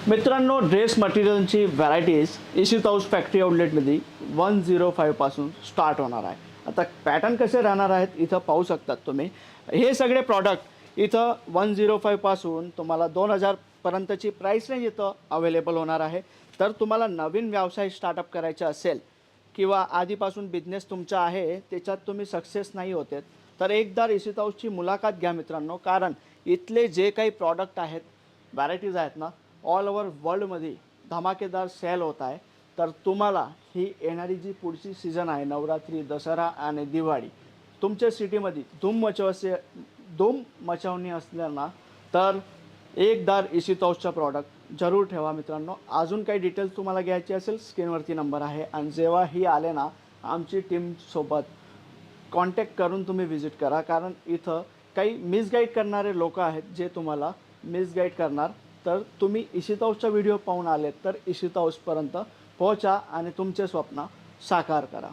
मित्रांनो, ड्रेस मटेरियलची varieties इशित house factory आउटलेटमध्ये 105 पासून स्टार्ट होणार आहे. आता पॅटर्न कसे राहणार आहेत इथं पाहू शकतात तुम्ही. हे सगळे प्रॉडक्ट इथं 105 पासून तुम्हाला 2000 पर्यंतची प्राईस रेंज इथं अवेलेबल होणार आहे. तर तुम्हाला नवीन व्यवसाय स्टार्टअप करायचा असेल किंवा आधीपासून बिझनेस तुमचा आहे त्याच्यात तुम्ही सक्सेस नाही होते, तर एकदा इशित हाऊसची मुलाखत घ्या मित्रांनो. कारण इथले जे काही प्रॉडक्ट आहेत, व्हरायटीज आहेत ना, ऑल ओव्हर वर्ल्डमध्ये धमाकेदार सेल होत आहे. तर तुम्हाला ही येणारी जी पुढची सीझन आहे, नवरात्री, दसरा आणि दिवाळी, तुमच्या सिटीमध्ये धूम मचवणी असल्याना तर एकदा इशित हाऊसचा प्रॉडक्ट जरूर ठेवा मित्रांनो. अजून काही डिटेल्स तुम्हाला घ्यायची असेल, स्क्रीनवरती नंबर आहे आणि जेव्हा ही आले ना, आमची टीमसोबत कॉन्टॅक्ट करून तुम्ही व्हिजिट करा. कारण इथं काही मिसगाईड करणारे लोक आहेत जे तुम्हाला मिसगाईड करणार. तर तुम्ही इशित हाऊसचा व्हिडिओ पाहून आलेत तर इशित हाऊसपर्यंत पोहोचा आणि तुमचे स्वप्न साकार करा.